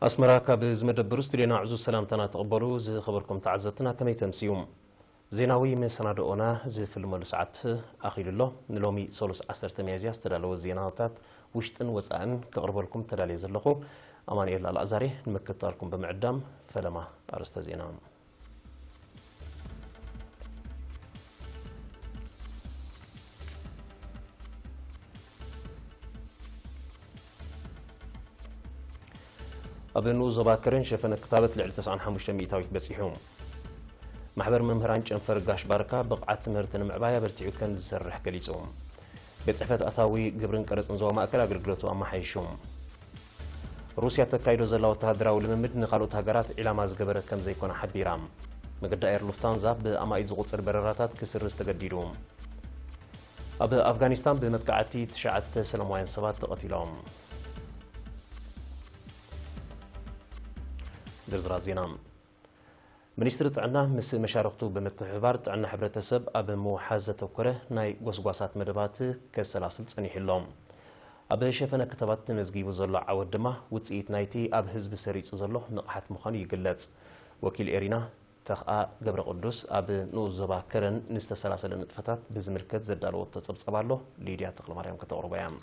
أسمرا كابز مدبر استرينا عزو السلام تنا تقبلوا زي خبركم تعزتنا كما تمسيوم زيناوي من سنادونا زي فيلم ساعات أخير الله نلومي سولس 10 ميزيا استدلوا زيناتات وشتن وسأن كقرب لكم تدالي زلخو أمان إلا الأزاري نمكتاركم بمعدام فلما أرست زينا أبنو زباكرين شفنا كتابة لعلتس عن حموش مئتاوي بسيحهم محبر ممهران جنفر قاش باركا بقعة مرتن معبايا برتعو كان زسرح كليسهم بيتصفات أتاوي قبرن كرس انزوا مأكل أقرقلتو أما حيشهم روسيا تكايدو زلاو تهدراو لممد نقالو تهجرات إلى ما زقبر كم زي كون حبيرام مقد دائر لفتانزا بأما إيزغوط البرراتات كسر استقديدهم أب أفغانستان بمتقعتي تشعت سلموين سبات تقتلهم زرزرا زينام منيستر تعنا مس مشاركته بمتحبار تعنا حبرة سب أب موحزة وكره ناي قصقصات مدبات كسلاسل تصنيح اللهم أب شفنا كتبات مزجي وزلا عود دمه وتسيت نايتي أب حزب سريع زله نقحت مخاني يقلت وكيل إيرينا تخا جبر قدوس أب نوزبا كرن نستسلاسل نتفتات بزمركت زدالو تتصبصبالو ليديا تقل مريم كتقربيام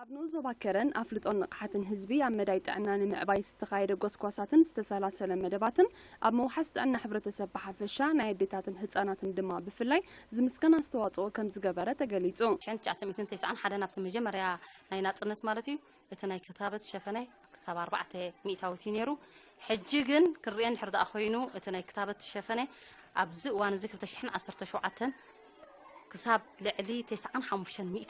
أبنو زباكرن أفلتون نقحتن هزبي أم مدايت عنان معباي ستخاير قوسكواساتن ستسالاسل مدباتن أب موحست أن حبرة سبحة فشا نايدتاتن هتساناتن دما بفلاي زمسكن استواطو كم زقبرة تقليتو شان تعتمي كنت يسعن حدا نابت مجمريا ناينات انت مالتيو اتناي كتابة شفناي سبع 400 نيرو حجيقن كريان حرد أخوينو اتناي كتابة شفناي أبزق وان ذكر تشحن 10 كساب لعلي 950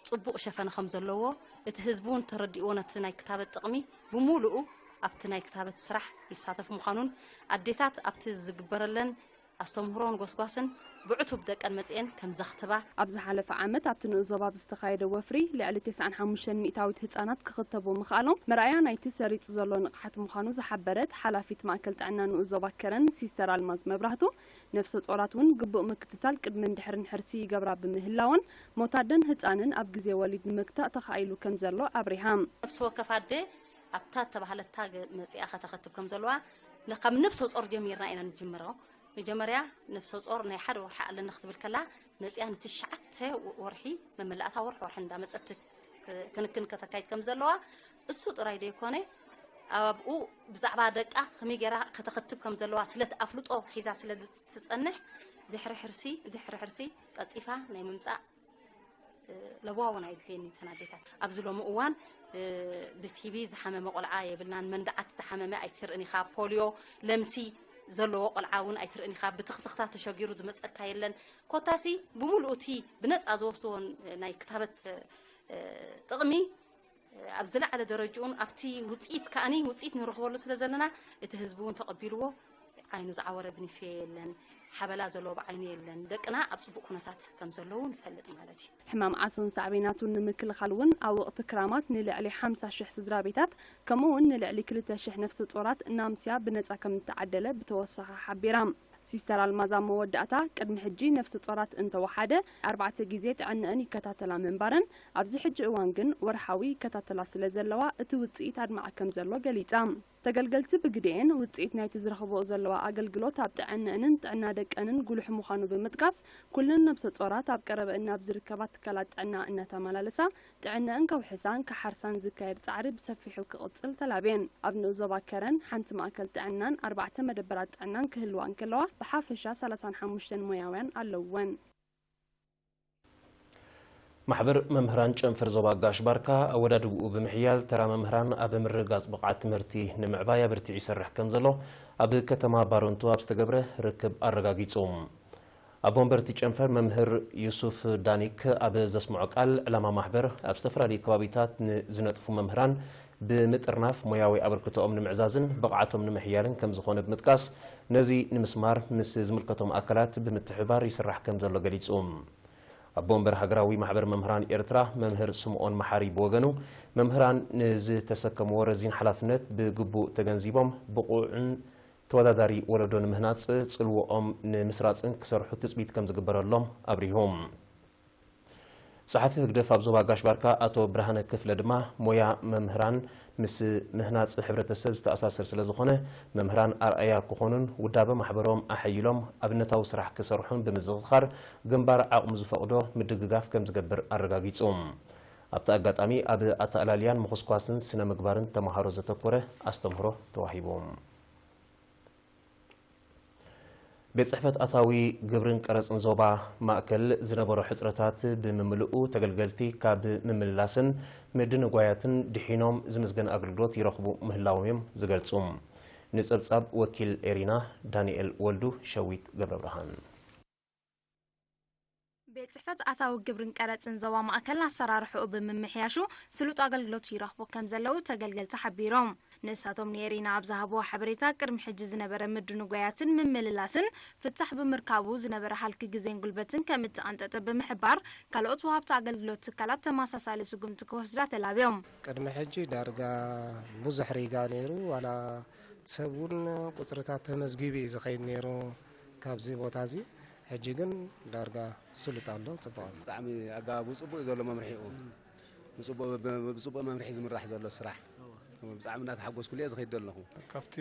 صبوق شفنا خمس اللوه اتهزبون ترديونه تناي كتابة تقمي بمولؤ أبتناي كتابة سرح يساعد في مخانون أديتات أبتز جبرلن أستمرون قصقاسن بعتوب دك المسئين كم زختبه أبزح على فعامت أبتنو الزباب استخايد وفري لعلى 950 هتسانات كختبوا مخالهم مرأيان ايتي سريت زلون نقحت مخانو زحبرت حلافيت ماكلت عنان وزباكرن سيستر الماز مبرهتو نفس صوراتون قبؤ مكتتال قدمن دحرن حرسي قبرا بمهلاون موتادن هتسانن أب جزي وليد مكتا تخايلو كم زلو أبريهام نفس هو كفادة أبتات تبع التاج مسيا ختختب كم زلوا لقم نفس صور جميرنا إلى نجمره مجمريا نفس صور نحر وحق لنا نختبر كلا مسيا نتشعت ورحي مملأتها ورح عندها مسألة كن كتكايد كم زلوا الصوت رايد يكونه أبو بزعبا دقة خميجرا ختختب كم زلوا سلت أفلط أو حيزة سلت تتصنح دحر حرسي قطيفة نيممصع لواونا يدليني تناديتا أبزلو مؤوان بتيبي زحمة مقلعة يبلنا مندعت زحمة أيتر إني خاب بوليو لمسي زلوا قلعون أيتر إني خاب بتختخت تشجيرو زمت أكايلن كوتاسي بمولوتي بنت أزوستون ناي كتابة تغمي أبزلع على درجون أبتي وتقيت كأني وتقيت نرخول سلزلنا اتهزبون تقبلوه عينو زعور ابن فيلن حبلا زلو بعيني لن دقنا أبصبو كنتات كم زلون فلت مالتي حمام عصن سعبيناتون نمكل خلون أو وقت كرامات نلعلي 5 شح سدرابيتات كمون نلعلي كل شح نفس الصورات نامسيا بنتسا كم تعدله بتوسخ حبيرام سيستر المازا مودعتا قدم حجي نفس الصورات انت وحده 4 جيزات عنن يكتاتلا منبرن ابزي حج اوانكن ورحاوي كتاتلا سلازلوا اتوصيت ادمع كم زلو غليطام تገልገልቲ ብግዴን ውጽኢት ናይ ተዝረኽቦ ዘለዋ ኣገልግሎት ኣብ ጥዕናን ጥዕና ደቀንን ጉልሕ ምዃኑ ብምጥቃስ ኩለን ነብሰ ጾራት ኣብ ቀረበ ናብ ዝርከባት ትካላት ጥዕና እናተመላለሳ ጥዕናን ከውሕሳን ከሓርሳን ዝካየድ ጻዕሪ ብሰፊሑ ክቕጽል ተላብየን ኣብ ንዞባከረን ሓንቲ ማእከል ጥዕናን 4 መደበራት ጥዕናን ክህልዋን ከለዋ ብሓፈሻ 35 ሙያውያን ኣለወን محبر ممهران جنفر زباقاش باركا أودادو بمحيال ترى ممهران أب مرقاز بقعة مرتي نمعبايا برتي يسرح كمزلو أب كتما بارونتو أبستقبره ركب أرقاقيتهم أبون برتي جنفر ممهر يوسف دانيك أب زسمعك لما محبر أبستفرالي كوابيتات زنطفو ممهران بمترناف مياوي أبركتهم نمعزازن بقعتهم نمحيالن كمزخون بمتكاس نزي نمسمار مس زملكتهم أكلات بمتحبار يسرح كمزلو قليتهم أبون برهجراوي محبر ممهران إرترا ممهر سمعون محاري بوغنو ممهران نز تسكم ورزين حلفنت بجبو تجنزيبهم بقوعن تواداري ولدون مهنات صلوا نمسرات كسر حتى تثبيت كم زجبر اللهم أبريهم صحفي هجدف أب زوبا قاش باركا أتو برهانة كفلة دما مويا ممهران مس مهنات حبرة السبز تأساسر سلازخونه ممهران أرأيا كخونن ودابا محبروم أحيلهم أبنتاو سرح كسرحون بمزغخر جنبار عقم زفقدو مدققاف كم زقبر أرقاقيتهم أبتا أقاتامي أب أتألاليان مخصقواسن سنة مقبارن تمهارو زتكوره أستمهرو تواهيبهم بيت صحفة أطاوي قبرن كرس انزوبا مأكل زنبرو حسرتات بمملؤو تقلقلتي كاب مملاسن مدن قواياتن دحينوم زمزغن أقلقلوت يرخبو مهلاوهم زقلتهم نصب وكيل إيرينا دانيال ولدو شويت قبر برهان ቤት ጽሕፈት ኣታዊ ግብርን ቀረፅን ዞባ ማእከል ኣሰራርሑኡ ብምምሕያሹ ስሉጥ ኣገልግሎት ይረኽቡ ከም ዘለው ተገልገልቲ ሓቢሮም ንሳቶም ነሪና ኣብ ዝሃቦ ሓበሬታ ቅድሚ ሕጂ ዝነበረ ምድን ጓያትን ምምልላስን ፍታሕ ብምርካቡ ዝነበረ ሃልኪ ግዜን ጉልበትን ከም እትኣንጠጠ ብምሕባር ካልኦት ወሃብቲ ኣገልግሎት ትካላት ተመሳሳሊ ስጉምቲ ክወስዳ ተላብዮም ቅድሚ ሕጂ ዳርጋ ብዙሕ ሪጋ ነይሩ ዋላ ሰቡን ቁፅርታት ተመዝጊቢ ዝኸይድ ነይሩ ካብዚ ቦታ እዚ ሕጂ ግን ዳርጋ ስሉጥ ኣሎ ጽቡቕ ብጣዕሚ ኣጋባቡ ጽቡቕ ዘሎ መምርሒኡ ብጽቡቕ መምርሒ ዝምራሕ ዘሎ ስራሕ ብጣዕሚ እናተሓጎስኩ እየ ዝኸይድ ዘለኹ ካብቲ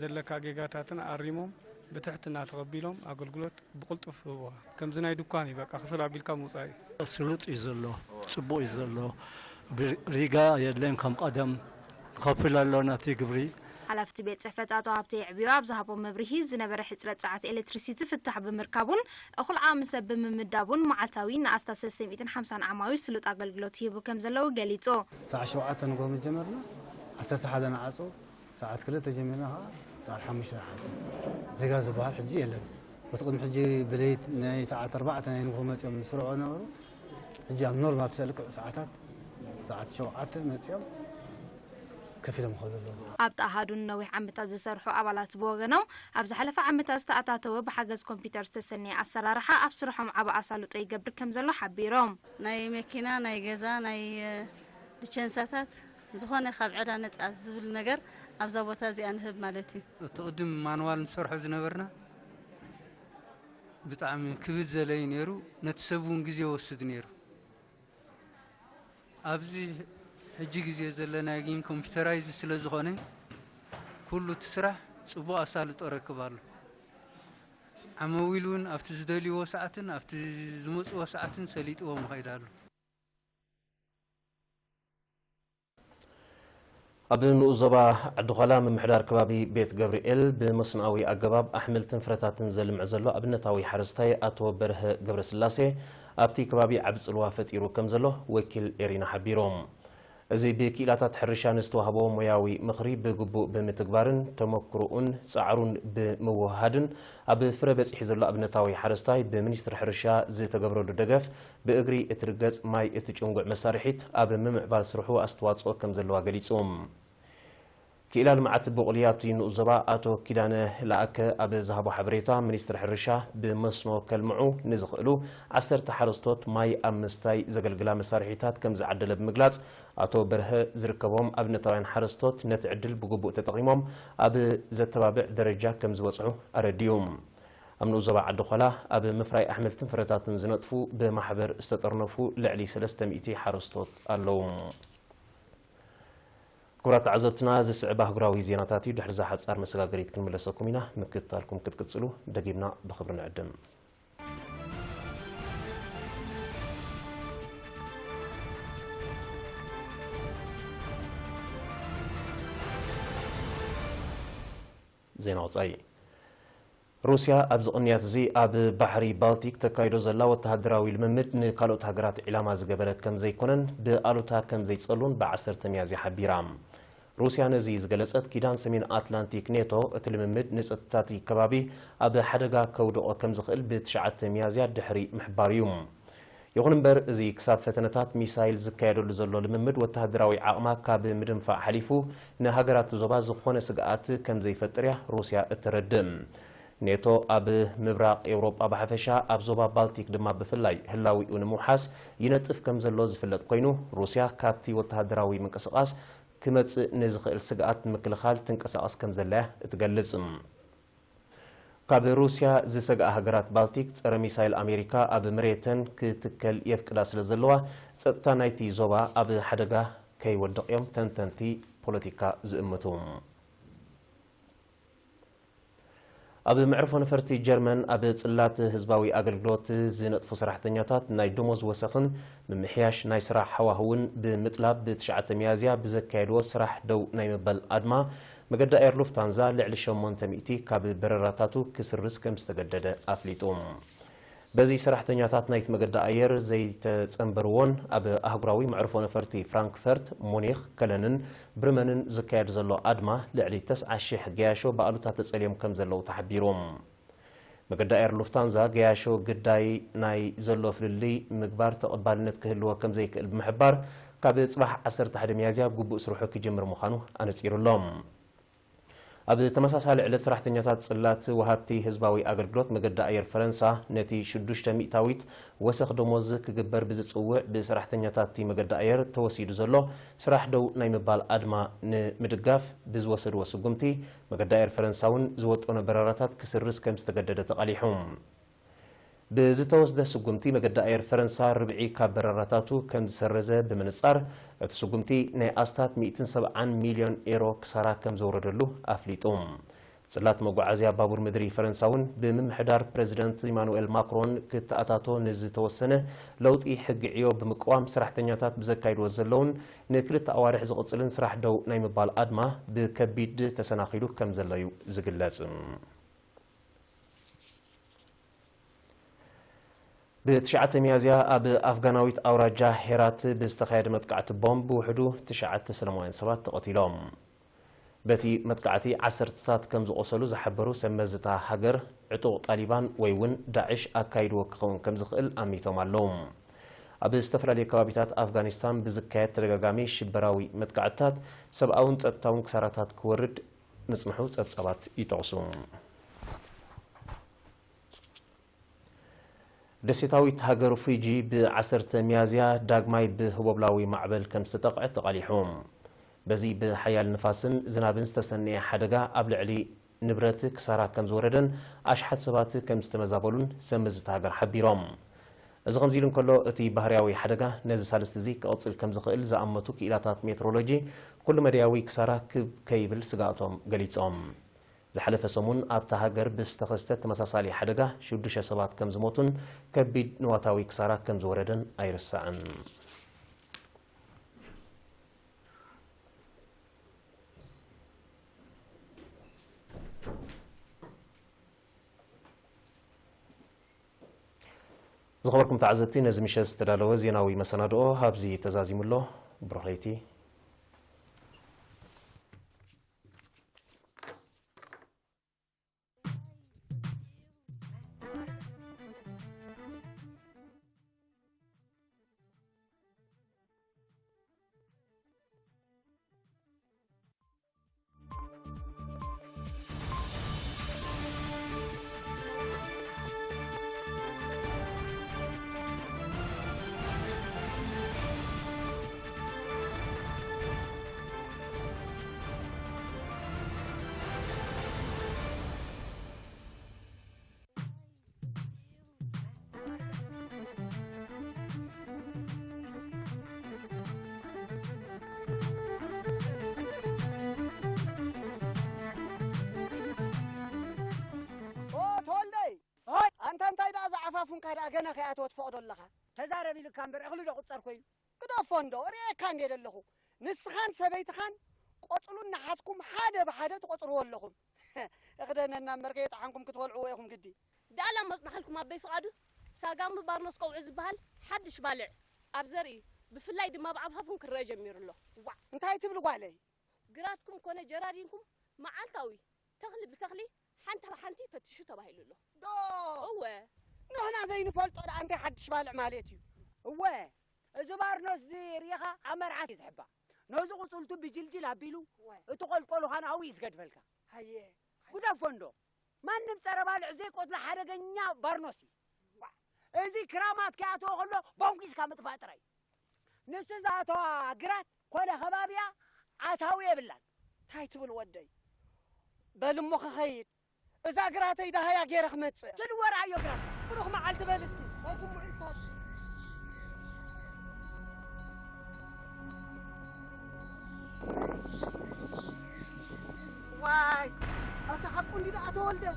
ዘለካ ጌጋታትን ኣሪሞም ብትሕትና ተቐቢሎም ኣገልግሎት ብቕልጡፍ ህቦ ከምዚ ናይ ድኳን እዩ በቃ ክፍል ኣቢልካ ምውፃእ እዩ ስሉጥ እዩ ዘሎ ጽቡቕ እዩ ዘሎ ሪጋ የለን ከም ቀደም ከፍል ኣሎ ናቲ ግብሪ ሓላፍቲ ቤት ጽሕፈት ኣቶ ሃብተይ ዕብዮ ኣብ ዝሃቦ መብርሂ ዝነበረ ሕፅረት ሰዓት ኤሌክትሪሲቲ ፍታሕ ብምርካቡን እኹል ዓመሰብ ብምምዳቡን መዓልታዊ ንኣስታ 350 ዓማዊል ስሉጥ ኣገልግሎት ይህቡ ከም ዘለው ገሊጹ ሰዓት 7 ንጎም ጀመርና 11 ንዓጾ ሰዓት 2 ጀመርና ሰዓት 5 ሰዓት ሪጋ ዝበሃል ሕጂ የለን ወትቅድሚ ሕጂ ብለይት ናይ ሰዓት 4 ናይ ንጎም መጽኦም ስርዖ ነበሩ ሕጂ ኣብ ኖርማል ተሰልክዑ ሰዓታት ሰዓት 7 መጽኦም كفيلم خذلو أبت أحدون نوع عمتاز زسرحو أبلات بوغنو أبز حلفة عمتاز تأتاتو بحجز كمبيوتر تسني أسرارها أبصرهم عبا أسالو تيجبر كم زلو حبيرهم ناي مكينة ناي جزا ناي لشنساتات زخانة خبعدا نتعذب النجار أبز أبوتازي أنهب مالتي تقدم مانوال نسرحو زنبرنا بطعم كبد زلي نيرو نتسبون جزي وسد نيرو أبزي حجي جزي زلنا جيم كمبيوترايز سلزخانة كله تسرح صبوا أسالت أركبالو عمويلون أفتزدلي وساعتن أفتزمس وساعتن سليت ومخيدالو أبن أوزبا الدخلاء من محدار كبابي بيت جبريل بمصنعوي أجباب أحمل تنفرتات زلم عزلو أبنتاوي حرستاي أتو بره جبر سلاسي أبتي كبابي عبس الوافت يرو كمزلو وكيل إيرينا حبيروم زي بكيلاتات حرشان استوهبو مياوي مخري بقبو بمتقبارن تمكرون سعرون بموهادن أب فربس حزلو أبنتاوي حرستاي بمنيستر حرشا زي تقبرو دقف بأجري اترقز ماي اتجونقع مسارحيت أب ممعبال سرحو أستواصو كمزلو أقليسوم كيلان معت بقلياتي نوزبا أتو كيلان لأك أب زهبو حبريتا منيستر حرشا بمصنو كالمعو نزغلو عسر تحرستوت ماي أمستاي زقلقلا مسارحيتات كمز عدل بمقلاص أتو بره زركبهم أبنتاوين حرستوت نتعدل بقبو تتقيمهم أب زتبابع درجة كمز وصعو أرديوم أمنو زبا عدخلا أب مفراي أحمل تنفرتات زنطفو بمحبر استطرنفو لعلي 300 حرستوت اللوم كرات عزتنا زي سعبه قراوي زيناتاتي دحر زاحت صار مسلا قريت كل ملسكم هنا مكتالكم كتكتسلو دقيبنا بخبرنا عدم زين وصاي روسيا أبز قنيات زي أب بحري بالتيك تكايدو زلا وتهدراوي الممد نقالو تهجرات علامة زجبرت كم زي كونن بقالوتها كم زي تصلون بعصر تميازي حبيرام روسيا نزيز جلست كيدان سمين أتلانتيك نيتو اتلممد نسأتاتي كبابي أب حدقا كودو كم زخل بتشعت تميازي دحري محباريوم يغنبر زي كساب فتنتات ميسايل زكايدو لزلو الممد وتهدراوي عقما كاب مدنفع حليفو نهاجرات زوبا زخون سقات كم زي فتريا روسيا اتردم نيتو أب مبراق أوروبا بحفشا أب زوبا بالتيك دما بفلاي هلاوي ونموحاس ينتف كم زلوز فلت قينو روسيا كابتي وتهدراوي من كسقاس كمت نزخ السقات مكلخال تنكسقاس كم زلاه تقلزم ካብ ሩስያ ዝሰግኣ ሃገራት ባልቲክ ፀረ ሚሳይል ኣሜሪካ ኣብ መሬተን ክትከል የፍቅዳ ስለ ዘለዋ ፀጥታ ናይቲ ዞባ ኣብ ሓደጋ ከይወድቕ እዮም ተንተንቲ ፖለቲካ ዝእምቱ ኣብ መዕርፎ ነፈርቲ ጀርመን ኣብ ጽላት ህዝባዊ ኣገልግሎት ዝነጥፉ ሰራሕተኛታት ናይ ደሞዝ ወሰኽን ምምሕያሽ ናይ ስራሕ ሓዋህውን ብምጥላብ ብ9 ሚያዝያ ብዘካየድዎ ስራሕ ደው ናይ መበል ኣድማ መገዲ ኣየር ሉፍታንዛ ልዕሊ 800 ካብ በረራታቱ ክስርዝ ከም ዝተገደደ ኣፍሊጡ በዚ ሰራሕተኛታት ናይቲ መገዲ ኣየር ዘይተጸንበርዎን ኣብ ኣህጉራዊ መዕርፎ ነፈርቲ ፍራንክፈርት ሙኒኽ ከለንን ብርመንን ዝካየድ ዘሎ ኣድማ ልዕሊ 9,000 ገያሾ በኣሉታ ተጸልዮም ከም ዘለው ተሓቢሮም መገዲ ኣየር ሉፍታንዛ ገያሾ ግዳይ ናይ ዘሎ ፍልሊ ምግባር ተቐባልነት ክህልዎ ከም ዘይክእል ብምሕባር ካብ ጽባሕ 11 ሚያዝያ ግቡእ ስርሑ ክጅምር ምዃኑ ኣነጺሩሎም ኣብ ተመሳሳሊ ዕለት ሰራሕተኛታት ጽላት ወሃብቲ ህዝባዊ ኣገልግሎት መገዲ ኣየር ፈረንሳ ነቲ 600ዊት ወሰኽ ደሞዝ ክግበር ብዝጽውዕ ብሰራሕተኛታት መገዲ ኣየር ተወሲዱ ዘሎ ስራሕ ደው ናይ ምባል ኣድማ ንምድጋፍ ብዝወሰድዎ ስጉምቲ መገዲ ኣየር ፈረንሳውን ዝወጠኑ በረራታት ክስርዝ ከም ዝተገደደ ተቃሊሖም ብዝተወስደ ስጉምቲ መገዲ ኣየር ፈረንሳ ርብዒ ካብ በረራታቱ ከም ዝሰረዘ ብምንጻር እቲ ስጉምቲ ናይ ኣስታት 170 ሚልዮን ዩሮ ክሳራ ከም ዘውረደሉ ኣፍሊጦም ጽላት መጓዓዝያ ባቡር ምድሪ ፈረንሳውን ብምምሕዳር ፕሬዚደንት ኢማኑኤል ማክሮን ክትኣታቶ ንዝተወሰነ ለውጢ ሕጊ ዕዮ ብምቅዋም ሰራሕተኛታት ብዘካይድዎ ዘለውን ንክልተ ኣዋርሕ ዝቕጽልን ስራሕ ደው ናይ ምባል ኣድማ ብከቢድ ተሰናኺሉ ከም ዘለዩ ዝግለጽ ب9 ሚያዝያ ኣብ ኣፍጋናዊት ኣውራጃ ሄራት ብዝተኻየደ መጥቃዕቲ ቦምብ ውሕዱ 9 ሰላማውያን ሰባት ተቐቲሎም በቲ መጥቃዕቲ 10ታት ከም ዝቆሰሉ ዝሓበሩ ሰመዝታ ሃገር ዕጡቕ ጣሊባን ወይ እውን ዳዕሽ ኣካይድዎ ክኸውን ከም ዝኽእል ኣሚቶም ኣለዉ ኣብ ዝተፈላለዩ ከባቢታት ኣፍጋኒስታን ብዝካየድ ተደጋጋሚ ሽበራዊ መጥቃዕትታት ሰብኣውን ፀጥታውን ክሳራታት ክወርድ ምጽንሑ ጸብጻባት ይጠቕሱ ደሴታዊት ሃገር ፊጂ ብ10 ሚያዝያ ዳግማይ ብህቦብላዊ ማዕበል ከም ዝተጠቕዐት ተቃሊሖም በዚ ብሓያል ንፋስን ዝናብን ዝተሰነየ ሓደጋ ኣብ ልዕሊ ንብረት ክሳራ ከም ዝወረደን ኣሽሓት ሰባት ከም ዝተመዛበሉን ሰመዝታ ሃገር ሓቢሮም እዚ ከምዚ ኢሉ እንከሎ እቲ ባህርያዊ ሓደጋ ነዚ ሳልስቲ እዚ ክቕፅል ከም ዝኽእል ዝኣመቱ ክኢላታት ሜትሮሎጂ ኩሉ መድያዊ ክሳራ ከይብል ስጋኣቶም ገሊፆም ዝሓለፈ ሰሙን ኣብታ ሃገር ብዝተኸስተ ተመሳሳሊ ሓደጋ 6 ሰባት ከም ዝሞቱን ከቢድ ንዋታዊ ክሳራ ከም ዝወረደን ኣይርሳዕን ዝኸበርኩም ተዓዘብቲ ነዚ ምሸት ዝተዳለወ ዜናዊ መሰናድኦ ኣብዚ ተዛዚሙሎ ብሩኽ ለይቲ عفافون كذا أجنا خياتات فقد الله تزارب لك كان برأغلي لقطر كوي كده فندق رأي كان يد لهم نسخان سبيت خان قتلوا نحاسكم حدا بحدا تقتلوا لهم أخذنا النمرقيت عنكم كتولعوا وياكم قدي ده لما مصنع لكم أبي فقادو ساقام ببارنس قو عز بهال حدش بالع أبزري بفلاي دي ما بعفافون كراجة مير الله انت هاي تبلغوا علي قراتكم كونه جرادينكم مع التاوي تغلي بتغلي حنت حنتي فتشو تبهيل له دو هو نحن زي نفلت أنت حدش بالع مالتي هو زبارنس زي ريخا عمر عاكز حبا نوزو قلتو بجلجل هبيلو تقول قولو خان عويز قد فلكا هيه كدا فندو ما نمصر بالع زي قتل حرقنيا بارنوسي ازي كرامات كاتو قلو بونكيس كامت فاتراي نسزاتو قرات كولا خبابيا عتاوي بلان تاي تبل ودي بلمو خيط إذا قراتي ده هيا غير خمت شنو ورا يا قرات روح مع التبلسكي ما سمو انت واي أتحقون دي ده أتولده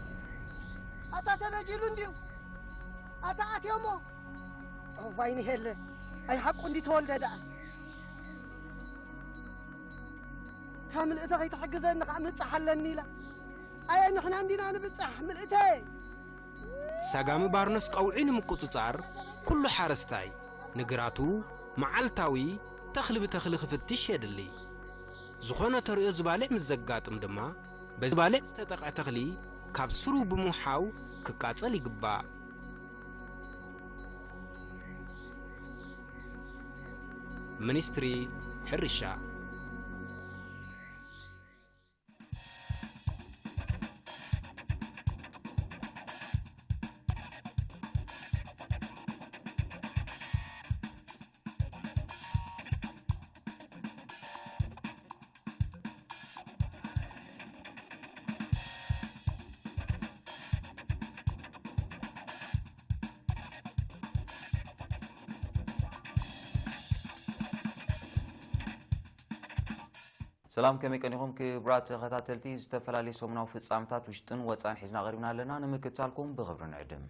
أتتبجلون ديو أتأتيومو ويني هلا أي حقون دي تولده ده كامل إذا غيت حجزنا قام نتحلني لا أي نحن عندنا نبتصح من إتاي ساقامي بارنس قوعين مقطعر كل حارستاي نقراتو معالتاوي تخلي بتخلي خفتش يدلي زخونة تريو زبالع مزقات مدما بزبالع استطاق تخلي كابسرو بمحاو كقاصل يقبا منستري حرشا سلام كمي كنيكم كبرات خاتاتلتي استفلالي سومناو فصامتات وشطن وصان حزنا غريبنا لنا نمكتالكم بغبر نعدم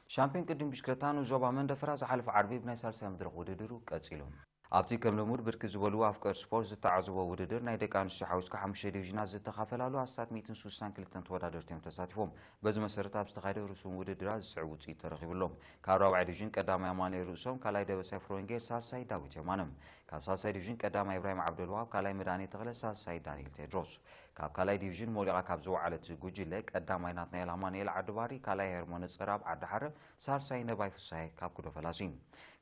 شامبيون قدم بشكرتانو زوبا من دفراز حلف عربي بناي سالسا مدرق وددرو قصيلهم ኣብቲ ከም ልሙድ ብርኪ ዝበሉ ኣፍቀር ስፖርት ዝተዓዝቦ ውድድር ናይ ደቂ ኣንስትዮ ሓዊስካ 5 ዲቪዥናት ዝተኻፈላሉ 162 ተወዳደርቲ እዮም ተሳቲፎም በዚ መሰረት ኣብ ዝተኻየደ ርእሱም ውድድራት ዝስዕብ ውፅኢት ተረኺቡሎም ካብ 4 ዲቪዥን ቀዳማይ ኣማኑኤል ርእሶም ካልኣይ ደበሳይ ፍሮንጌር ሳልሳይ ዳዊት የማነም ካብ ሳልሳይ ዲቪዥን ቀዳማይ ኢብራሂም ዓብደልዋሃብ ካልኣይ መድኃኒት ተኽለ ሳልሳይ ዳንኤል ቴድሮስ ካብ ካልኣይ ዲቪዥን ሞሊቓ ካብ ዝወዓለት ጉጅለ ቀዳማይ ናትናኤል ኣማኑኤል ዓድባሪ ካልኣይ ሄርሞን ፀራብ ዓድሓረ ሳልሳይ ነባይ ፍሳሐ ካብ ኩዶ ፈላሲን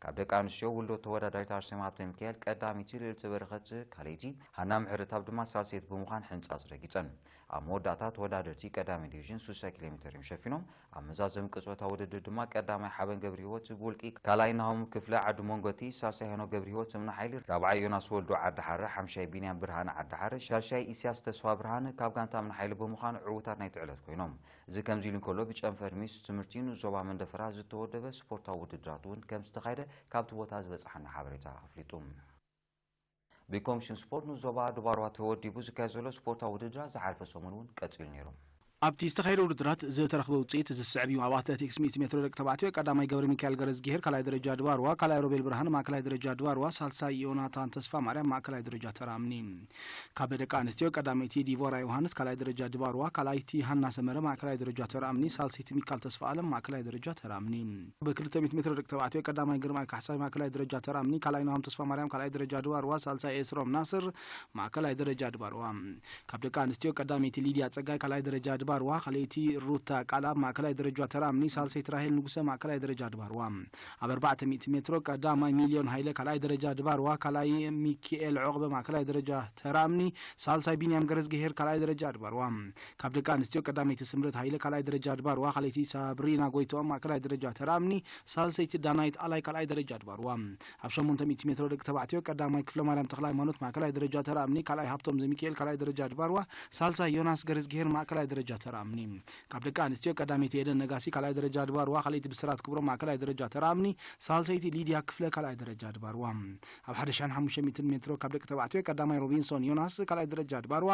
ካብ ደቂ ኣንስትዮ ውልዶ ተወዳዳሪት ኣርሴማ ሃብተ ሚካኤል ቀዳሚቲ ልዕልቲ በረኸት ካልአይቲ ሃና ምሕረታብ ድማ ሳልሰይቲ ብምዃን ሕንፃፅ ረጊፀን ኣብ መወዳእታ ተወዳደርቲ ቀዳማይ ዲቪዥን 60 ኪሎ ሜትር እዮም ሸፊኖም ኣብ መዛዘም ቅፅበታ ውድድር ድማ ቀዳማይ ሓበን ገብሪ ህይወት ብውልቂ ካልኣይ ናሆም ክፍለ ዓዲ ሞንጎቲ ሳልሳይ ሄኖ ገብሪ ህይወት እምነ ሓይሊ ራብዓይ ዮናስ ወልዶ ዓድሓረ ሓምሻይ ቢንያም ብርሃነ ዓድሓረ ሻልሻይ ኢሳያስ ተስፋ ብርሃነ ካብ ጋንታ እምነ ሓይሊ ብምዃን ዕዉታት ናይ ትዕለት ኮይኖም እዚ ከምዚ ኢሉ እንከሎ ብጨንፈር ሚስ ትምህርቲን ዞባ መንደፈራ ዝተወደበ ስፖርታዊ ውድድራት እውን ከም ዝተኻየደ ካብቲ ቦታ ዝበፅሐና ሓበሬታ ኣፍሊጡ بكومشن سبورت نزوبا دوباروا تودي بوزكازولو سبورتا ودرا زحالف سومنون قصيل نيرو ኣብቲ ዝተኻየደ ውድድራት ዝተረኽበ ውፅኢት ዝስዕብ እዩ ኣብ ኣትሌቲክስ 100 ሜትሮ ደቂ ተባዕትዮ ቀዳማይ ገብረ ሚካኤል ገረዝጊሄር ካልኣይ ደረጃ ድባርዋ ካልኣይ ሮቤል ብርሃን ማእከላይ ደረጃ ድባርዋ ሳልሳይ ዮናታን ተስፋ ማርያም ማእከላይ ደረጃ ተራምኒ ካብ ደቂ ኣንስትዮ ቀዳመይቲ ዲቮራ ዮሃንስ ካልኣይ ደረጃ ድባርዋ ካልኣይቲ ሃና ሰመረ ማእከላይ ደረጃ ተራምኒ ሳልሰይቲ ሚካኤል ተስፋ ኣለም ማእከላይ ደረጃ ተራምኒ በ200 ሜትሮ ደቂ ተባዕትዮ ቀዳማይ ግርማይ ካሕሳይ ማእከላይ ደረጃ ተራምኒ ካልኣይ ናሆም ተስፋ ማርያም ካልኣይ ደረጃ ድባርዋ ሳልሳይ ኤስሮም ናስር ማእከላይ ደረጃ ድባርዋ ካብ ደቂ ኣንስትዮ ቀዳመይቲ ሊድያ ጸጋይ ካልኣይ ደረጃ ድባርዋ ካልአይቲ ሩታ ቃላብ ማእከላይ ደረጃ ተራምኒ ሳልሰይቲ ራሄል ንጉሰ ማእከላይ ደረጃ ድባርዋ ኣብ 400 ሜትሮ ቀዳማይ ሚሊዮን ሃይለ ካልኣይ ደረጃ ድባርዋ ካልኣይ ሚካኤል ዕቅበ ማእከላይ ደረጃ ተራምኒ ሳልሳይ ቢንያም ገረዝጊሄር ካልኣይ ደረጃ ድባርዋ ካብ ደቂ ኣንስትዮ ቀዳመይቲ ስምረት ሃይለ ካልኣይ ደረጃ ድባርዋ ካልአይቲ ሳብሪና ጎይቶም ማእከላይ ደረጃ ተራምኒ ሳልሰይቲ ዳናይት ኣላይ ካልኣይ ደረጃ ድባርዋ ኣብ 800 ሜትሮ ደቂ ተባዕትዮ ቀዳማይ ክፍለ ማርያም ተክላይ ሃይማኖት ማእከላይ ደረጃ ተራምኒ ካልኣይ ሃብቶም ዘሚካኤል ካልኣይ ደረጃ ድባርዋ ሳልሳይ ዮናስ ገረዝጊሄር ማእከላይ ደረጃ ተራምኒ ካብ ደቂ ኣንስትዮ ቀዳመይቲ ኤደን ነጋሲ ካልኣይ ደረጃ ድባርዋ ካልአይቲ ብስራት ክብሮ ማእከላይ ደረጃ ተራምኒ ሳልሰይቲ ሊድያ ክፍለ ካልኣይ ደረጃ ድባርዋ ኣብ 1500 ሜትሮ ካብ ደቂ ተባዕትዮ ቀዳማይ ሮቢንሶን ዮናስ ካልኣይ ደረጃ ድባርዋ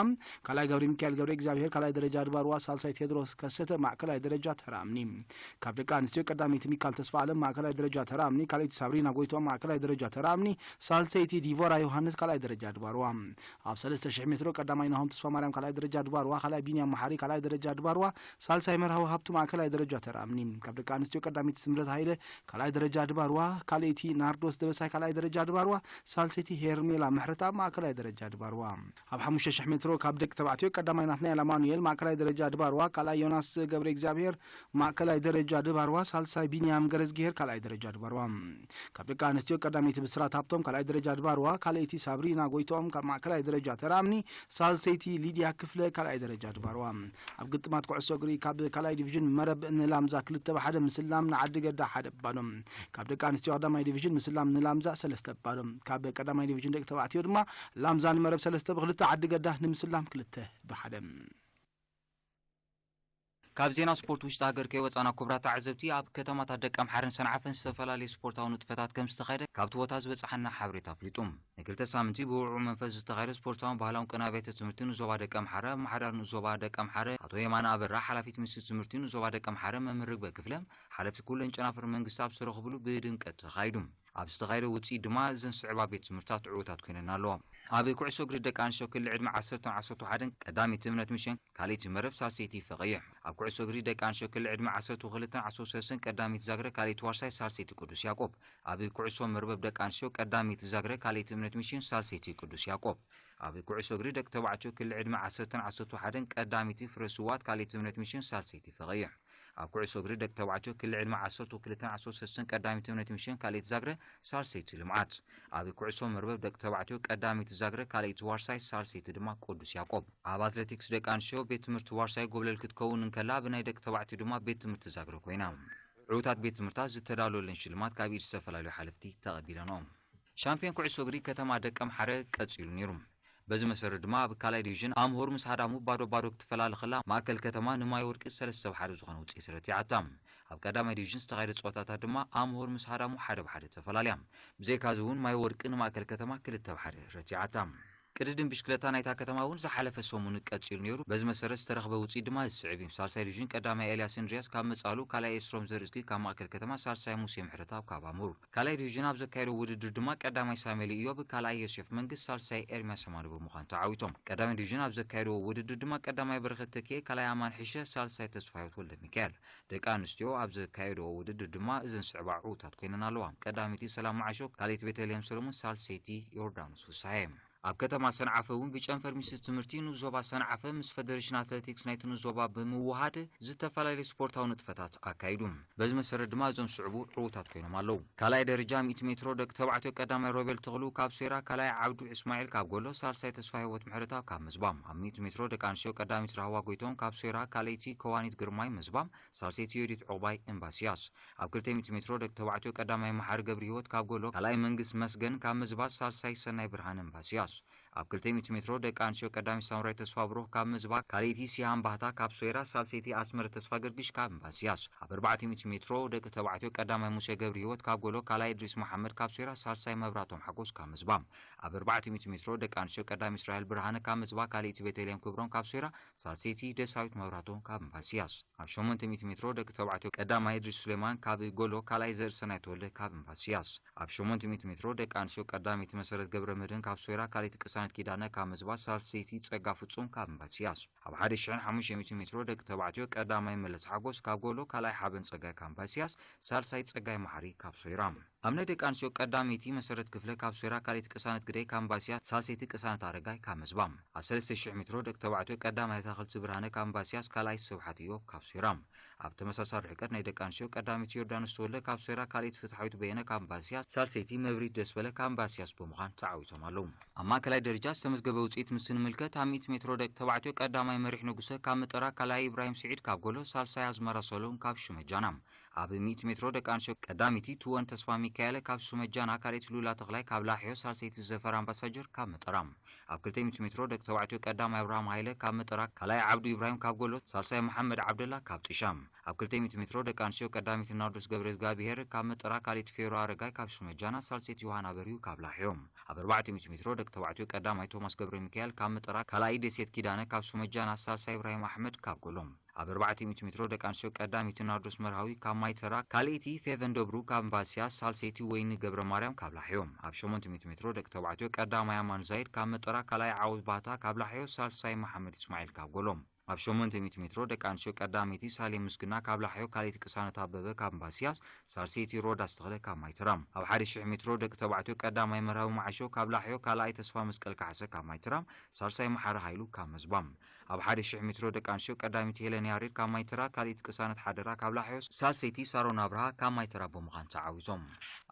ካልኣይ ገብረ ሚካኤል ገብረ እግዚአብሔር ካልኣይ ደረጃ ድባርዋ ሳልሳይ ቴድሮስ ከሰተ ማእከላይ ደረጃ ተራምኒ ካብ ደቂ ኣንስትዮ ቀዳመይቲ ሚካኤል ተስፋ ኣለም ማእከላይ ደረጃ ተራምኒ ካልአይቲ ሳብሪና ጎይቶም ማእከላይ ደረጃ ተራምኒ ሳልሰይቲ ዲቮራ ዮሃንስ ካልኣይ ደረጃ ድባርዋ ኣብ 3000 ሜትሮ ቀዳማይ ናሆም ተስፋ ማርያም ካልኣይ ደረጃ ድባርዋ ካልኣይ ቢንያም መሓሪ ካልኣይ ደረጃ ድባርዋ ሳልሳይ መርሃዊ ሃብቱ ማእከላይ ደረጃ ተራምኒ ካብ ደቂ ኣንስትዮ ቀዳሚት ስምረት ሃይለ ካልኣይ ደረጃ ድባርዋ ካልአይቲ ናርዶስ ደበሳይ ካልኣይ ደረጃ ድባርዋ ሳልሰይቲ ሄርሜላ ምሕረታ ማእከላይ ደረጃ ድባርዋ ኣብ 5000 ሜትሮ ካብ ደቂ ተባዕትዮ ቀዳማይ ናትናኤል ኣማኑኤል ማእከላይ ደረጃ ድባርዋ ካልኣይ ዮናስ ገብረ እግዚአብሔር ማእከላይ ደረጃ ድባርዋ ሳልሳይ ቢንያም ገረዝጊሄር ካልኣይ ደረጃ ድባርዋ ካብ ደቂ ኣንስትዮ ቀዳሚት ብስራት ሃብቶም ካልኣይ ደረጃ ድባርዋ ካልአይቲ ሳብሪና ጎይቶም ካብ ማእከላይ ደረጃ ተራምኒ ሳልሰይቲ ሊድያ ክፍለ ካልኣይ ደረጃ ድባርዋ ኣብ ግጥማት ኩዕሶ እግሪ ካብ ካልኣይ ዲቪዥን መረብ ንላምዛ 2-1 ምስላም ንዓዲ ገዳ 1 ባሎም ካብ ደቂ ኣንስትዮ ቀዳማይ ዲቪዥን ምስላም ንላምዛ 3 ባሎም ካብ ቀዳማይ ዲቪዥን ደቂ ተባዕትዮ ድማ ላምዛ ንመረብ 3-2 ዓዲ ገዳ ንምስላም 2-1 ካብ ዜና ስፖርት ውሽጢ ሃገር ከይወፃና ኩብራ ተዓዘብቲ ኣብ ከተማታት ደቂ ኣምሓራን ሰንዓፈን ዝተፈላለዩ ስፖርታዊ ንጥፈታት ከም ዝተኻየደ ካብቲ ቦታ ዝበፅሓና ሓበሬታ ኣፍሊጡ ንክልተ ሳምንቲ ብውዕኡ መንፈስ ዝተኻየደ ስፖርታውን ባህላውን ቅናቤተ ትምህርቲ ንዞባ ደቂ ኣምሓራ ማሕዳር ንዞባ ደቂ ኣምሓራ ኣቶ የማነ ኣበራ ሓላፊት ምስቲ ትምህርቲ ንዞባ ደቂ ኣምሓራ መምህር ርግበ ክፍለ ሓለፍቲ ኩለን ጨናፍር መንግስቲ ኣብ ዝረኽብሉ ብድምቀት ተኻይዱ ኣብ ዝተኻየደ ውፅኢት ድማ እዘን ስዕባ ቤት ትምህርትታት ዕዉታት ኮይነን ኣለዋ ኣብ ኩዕሶ እግሪ ደቂ ኣንስትዮ ክልል ዕድመ 10-11 ቀዳሚት እምነት ምሽን ካልእቲ መረብ ሳልሰይቲ ፈቐይሕ ኣብ ኩዕሶ እግሪ ደቂ ኣንስትዮ ክልል ዕድመ 12-13 ቀዳሚት ዛግረ ካልእቲ ዋርሳይ ሳልሰይቲ ቅዱስ ያዕቆብ ኣብ ኩዕሶ መርበብ ደቂ ኣንስትዮ ቀዳሚት ዛግረ ካልእቲ እምነት ምሽን ሳልሰይቲ ቅዱስ ያዕቆብ ኣብ ኩዕሶ እግሪ ደቂ ተባዕትዮ ክልል ዕድመ 10-11 ቀዳሚት ፍረስዋት ካልእቲ እምነት ምሽን ሳልሰይቲ ፈቐይሕ ኣብ ኩዕሶ እግሪ ደቂ ተባዕትዮ ክልል ዕድመ 12-13 ቀዳሚት እምነት ምሽን ካልእቲ ዛግረ ሳልሰይቲ ልምዓት ኣብ ኩዕሶ መርበብ ደቂ ተባዕትዮ ቀዳሚት ዛግረ ካልእቲ ዋርሳይ ሳልሰይቲ ድማ ቅዱስ ያዕቆብ ኣብ ኣትሌቲክስ ደቂ ኣንስትዮ ቤት ትምህርቲ ዋርሳይ ጎብለል ክትከውን እንከላ ብናይ ደቂ ተባዕትዮ ድማ ቤት ትምህርቲ ዛግረ ኮይና ዕዉታት ቤት ትምህርታት ዝተዳለወለን ሽልማት ካብ ኢድ ዝተፈላለዩ ሓለፍቲ ተቐቢለኖም ሻምፒዮን ኩዕሶ እግሪ ከተማ ደቂ ኣምሓራ ቀፂሉ ነይሩ በዚ መሰረት ድማ ኣብ ካልኣይ ዲቪዥን ኣምሆር ምስ ሃዳሙ ባዶ ክትፈላለ ኸላ ማእከል ከተማ ንማይ ወርቂ 3-1 ዝኾነ ውፅኢት ረቲዓታ ኣብ ቀዳማይ ዲቪዥን ዝተኻየደ ፀወታታት ድማ ኣምሆር ምስ ሃዳሙ 1-1 ተፈላለያ ብዘይካዚ እውን ማይ ወርቂ ንማእከል ከተማ 2-1 ረቲዓታ ቅድድም ብሽክለታ ናይታ ከተማ እውን ዝሓለፈ ሰሙን ቀፂሉ ነይሩ በዚ መሰረት ዝተረኸበ ውፅኢት ድማ ዝስዕብ እዩ ሳልሳይ ዲቪዥን ቀዳማይ ኤልያስ እንድሪያስ ካብ መጻሉ ካልኣይ ኤስሮም ዘርዝጊ ካብ ማእከል ከተማ ሳልሳይ ሙሴ ምሕረታብ ካብ ኣምሁር ካልኣይ ዲቪዥን ኣብ ዘካየደ ውድድር ድማ ቀዳማይ ሳሙኤል ኢዮብ ካልኣይ ዮሴፍ መንግስት ሳልሳይ ኤርሚያስ ሰማኒ ብምዃን ተዓዊቶም ቀዳማይ ዲቪዥን ኣብ ዘካየደ ውድድር ድማ ቀዳማይ በረኸት ተኪየ ካልኣይ ኣማን ሒሸ ሳልሳይ ተስፋዮት ወልደ ሚካኤል ደቂ ኣንስትዮ ኣብ ዘካየደ ውድድር ድማ እዘን ስዕባ ዕዉታት ኮይነን ኣለዋ ቀዳሚቲ ሰላም ማዓሾ ካልእቲ ቤተልሔም ሰሎሞን ሳልሰይቲ ዮርዳኖስ ውሳሄ ኣብ ከተማ ሰንዓፈ እውን ብጨንፈር ሚኒስትሪ ትምህርቲ ንዞባ ሰንዓፈ ምስ ፌደሬሽን አትሌቲክስ ናይቲ ንዞባ ብምውሃድ ዝተፈላለዩ ስፖርታዊ ንጥፈታት ኣካይዱ በዚ መሰረት ድማ እዞም ስዕቡ ዕዉታት ኮይኖም ኣለዉ ካልኣይ ደረጃ 100 ሜትሮ ደቂ ተባዕትዮ ቀዳማይ ሮቤል ተኽሉ ካብ ሴራ ካልኣይ ዓብዱ እስማኤል ካብ ጎሎ ሳልሳይ ተስፋ ህይወት ምሕረታ ካብ ምዝባም ኣብ 100 ሜትሮ ደቂ ኣንስትዮ ቀዳሚት ራህዋ ጎይቶም ካብ ሴራ ካልኣይቲ ከዋኒት ግርማይ ምዝባም ሳልሰይቲ ዮዲት ዖባይ ኤምባሲያስ ኣብ 200 ሜትሮ ደቂ ተባዕትዮ ቀዳማይ መሓሪ ገብሪ ህይወት ካብ ጎሎ ካልኣይ መንግስት መስገን ካብ ምዝባስ ሳልሳይ ሰናይ ብርሃን ኤምባሲያስ ኣብ 200 ሜትሮ ደቂ ኣንስትዮ ቀዳሚት ሳምራይ ተስፋ ብሩህ ካብ ምዝባግ ካልእይቲ ሲሃን ባህታ ካብ ሶይራ ሳልሰይቲ ኣስመረ ተስፋ ገርግሽ ካብ ኤምባሲያስ ኣብ 400 ሜትሮ ደቂ ተባዕትዮ ቀዳማይ ሙሴ ገብሪ ህይወት ካብ ጎሎ ካልኣይ ድሪስ መሐመድ ካብ ሶይራ ሳልሳይ መብራቶም ሓጎስ ካብ ምዝባም ኣብ 400 ሜትሮ ደቂ ኣንስትዮ ቀዳሚ እስራኤል ብርሃነ ካብ ምዝባግ ካልእይቲ ቤተልሔም ክብሮም ካብ ሶይራ ሳልሰይቲ ደሳዊት መብራቶም ካብ ኤምባሲያስ ኣብ 800 ሜትሮ ደቂ ተባዕትዮ ቀዳማይ ድሪስ ሱሌማን ካብ ጎሎ ካልኣይ ዘርሰናይ ተወልደ ካብ ኤምባሲያስ ኣብ 800 ሜትሮ ደቂ ኣንስትዮ ቀዳሚት መሰረት ገብረ መድህን ካብ ሶይራ ካልእይቲ ቅሳነት ኪዳነ ካብ ምዝባስ ሳልሰይቲ ጸጋ ፍጹም ካብ ኤምባሲያስ ኣብ 1500 ሜትሮ ደቂ ተባዕትዮ ቀዳማይ መለስ ሓጎስ ካብ ጎሎ ካልኣይ ሓበን ጸጋይ ካብ ኤምባሲያስ ሳልሳይ ጸጋይ ማሕሪ ካብ ሶይራ ኣብ ናይ ደቂ ኣንስትዮ ቀዳሚቲ መሰረት ክፍለ ካብ ሶይራ ካልእይቲ ቅሳነት ግደይ ካብ ኤምባሲያስ ሳልሰይቲ ቅሳነት ኣረጋይ ካብ ምዝባም ኣብ 3000 ሜትሮ ደቂ ተባዕትዮ ቀዳማይ ታኽልቲ ብርሃነ ካብ ኤምባሲያስ ካልኣይ ስብሓት ኢዮብ ካብ ሶይራ ኣብ ተመሳሳሊ ርሕቀት ናይ ደቂ ኣንስትዮ ቀዳሚት ዮርዳኖስ ተወልደ ካብ ሶይራ ካልእይቲ ፍትሓዊት በየነ ካብ ኤምባሲያስ ሳልሰይቲ መብሪት ደስበለ ካብ ኤምባሲያስ ብምዃን ተዓዊቶም ኣለዉ ኣብ ማእከላይ ደረጃ ዝተመዝገበ ውፅኢት ምስ ንምልከት ኣብ 100 ሜትሮ ደቂ ተባዕትዮ ቀዳማይ መሪሕ ንጉሰ ካብ ምጥራ ካልኣይ ኢብራሂም ስዒድ ካብ ጎሎ ሳልሳይ ኣዝመራ ሰሎን ካብ ሹመጃና ኣብ 100 ሜትሮ ደቂ ኣንስትዮ ቀዳሚቲ ትወን ተስፋ ሚካኤል ካብ ሹመጃና ካልእቲ ሉላ ተኽላይ ካብ ላሕዮ ሳልሰይቲ ዘፈር ኣምባሳጀር ካብ ምጥራ ኣብ 200 ሜትሮ ደቂ ተባዕትዮ ቀዳማይ አብርሃም ሃይለ ካብ ምጥራ ካልኣይ ዓብዱ ኢብራሂም ካብ ጎሎ ሳልሳይ መሐመድ ዓብደላ ካብ ጥሻም ኣብ 200 ሜትሮ ደቂ ኣንስትዮ ቀዳሚት ናርዶስ ገብረ እግዚአብሔር ካብ ምጥራ ካልእቲ ፌሮ አረጋይ ካብ ሹመጃና ሳልሰይቲ ዮሃና በሪሁ ካብ ላሕዮም ኣብ 400 ሜትሮ ደቂ ተባዕትዮ ቀዳማይ ቶማስ ገብረ ሚካኤል ካብ ምጥራ ካልኣይ ደሴት ኪዳነ ካብ ሹመጃና ሳልሳይ ኢብራሂም አሕመድ ካብ ጎሎም ኣብ 400 ሜትሮ ደቂ ኣንስትዮ ቀዳሚት ናርዶስ መርሃዊ ካብ ማይተራ ካልእይቲ ፌቨን ደብሩ ካብ ኤምባሲያስ ሳልሰይቲ ወይኒ ገብረ ማርያም ካብ ላሕዮም ኣብ 800 ሜትሮ ደቂ ተባዕትዮ ቀዳማይ ኣማን ዛይድ ካብ ምጥራ ካልኣይ ዓወት ባታ ካብ ላሕዮ ሳልሳይ መሐመድ እስማኤል ካብ ጎሎም ኣብ 800 ሜትሮ ደቂ ኣንስትዮ ቀዳሚቲ ሳሌም ምስግና ካብ ላሕዮ ካልእይቲ ቅሳነት ኣበበ ካብ ኤምባሲያስ ሳልሰይቲ ሮዳስ ተኽለ ካብ ማይተራ ኣብ 1000 ሜትሮ ደቂ ተባዕትዮ ቀዳማይ መርሃዊ ማዓሾ ካብ ላሕዮ ካልኣይ ተስፋ መስቀል ካሕሰ ካብ ማይተራ ሳልሳይ መሓሪ ሃይሉ ካብ መዝባም ኣብ 1000 ሜትሮ ደቂ ኣንስትዮ ቀዳሚት ሄለን ያሬድ ካብ ማይተራ ካልእቲ ቅሳነት ሓደራ ካብ ላሕዮ ሳልሰይቲ ሳሮን አብርሃ ካብ ማይተራ ብምዃን ተዓዊዞም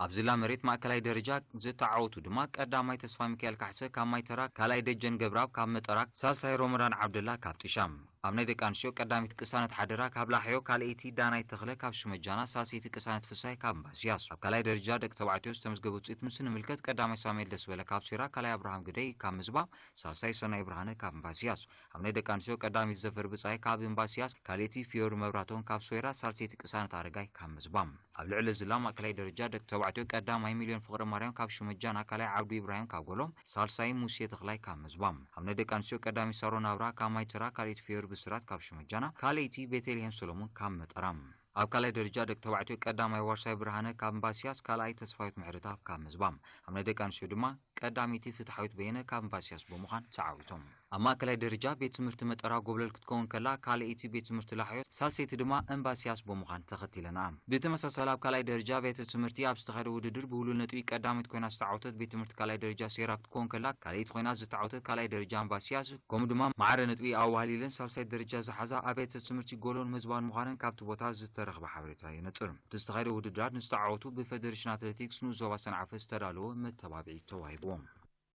ኣብ ዝላ መሬት ማእከላይ ደረጃ ዝተዓወቱ ድማ ቀዳማይ ተስፋ ሚካኤል ካሕሰ ካብ ማይተራ ካልኣይ ደጀን ገብራብ ካብ መጠራ ሳልሳይ ሮመዳን ዓብደላ ካብ ጥሻም ኣብ ናይ ደቂ ኣንስትዮ ቀዳሚት ቅሳነት ሓደራ ካብ ላሕዮ ካልአይቲ ዳናይ ተኽለ ካብ ሽመጃና ሳልሰይቲ ቅሳነት ፍሳይ ካብ እምባስያስ ኣብ ካልኣይ ደረጃ ደቂ ተባዕትዮ ዝተመዝገበ ውፅኢት ምስ ንምልከት ቀዳማይ ሳሙኤል ደስበለ ካብ ሴራ ካልኣይ አብርሃም ግደይ ካብ ምዝባብ ሳልሳይ ሰናይ ብርሃነ ካብ እምባስያስ ኣብ ናይ ደቂ ኣንስትዮ ቀዳሚት ዘፈር ብጻይ ካብ እምባስያስ ካልአይቲ ፊዮር መብራቶን ካብ ሶይራ ሳልሰይቲ ቅሳነት ኣረጋይ ካብ ምዝባም ኣብ ልዕሊ ዝላ ማእከላይ ደረጃ ደቂ ተባዕትዮ ቀዳማይ ሚልዮን ፍቅረ ማርያም ካብ ሽመጃና ካልኣይ ዓብዱ ኢብራሂም ካብ ጎሎም ሳልሳይ ሙሴ ተኽላይ ካብ ምዝባም ኣብ ናይ ደቂ ኣንስትዮ ቀዳሚት ሳሮን አብራ ካብ ማይተራ ካልአይቲ ፊዮር ብስራት ካብ ሽመጃና ካልአይቲ ቤተልሔም ሰሎሞን ካብ መጠራም ኣብ ካልኣይ ደረጃ ደቂ ተባዕትዮ ቀዳማይ ዋርሳይ ብርሃነ ካብ እምባስያስ ካልኣይ ተስፋዊት ምሕረታ ካብ ምዝባም ኣብ ናይ ደቂ ኣንስትዮ ድማ ቀዳሚቲ ፍትሓዊት በየነ ካብ እምባስያስ ብምዃን ተዓዊቶም ኣብ ማእከላይ ደረጃ ቤት ትምህርቲ መጠራ ጎብለል ክትከውን ከላ ካልአይቲ ቤት ትምህርቲ ላሕዮ ሳልሰይቲ ድማ እምባስያስ ብምዃን ተኸቲለና ብተመሳሳሊ ኣብ ካልኣይ ደረጃ ቤት ትምህርቲ ኣብ ዝተኻየደ ውድድር ብህሉል ነጥቢ ቀዳሚት ኮይና ዝተዓወተት ቤት ትምህርቲ ካልኣይ ደረጃ ሴራ ክትከውን ከላ ካልአይቲ ኮይና ዝተዓወተት ካልኣይ ደረጃ እምባስያስ ከምኡ ድማ ማዕረ ነጥቢ ኣዋህሊለን ሳልሳይ ደረጃ ዝሓዛ ኣብ ቤት ትምህርቲ ጎሎን ምዝባን ምዃንን ካብቲ ቦታ ዝተረኽበ ሓበሬታ ይነጽር ብዝተኻየደ ውድድራት ንዝተዓወቱ ብፌዴሬሽን ኣትሌቲክስ ንዞባ ሰንዓፈ ዝተዳለወ መተባብዒ ተዋሂብዎም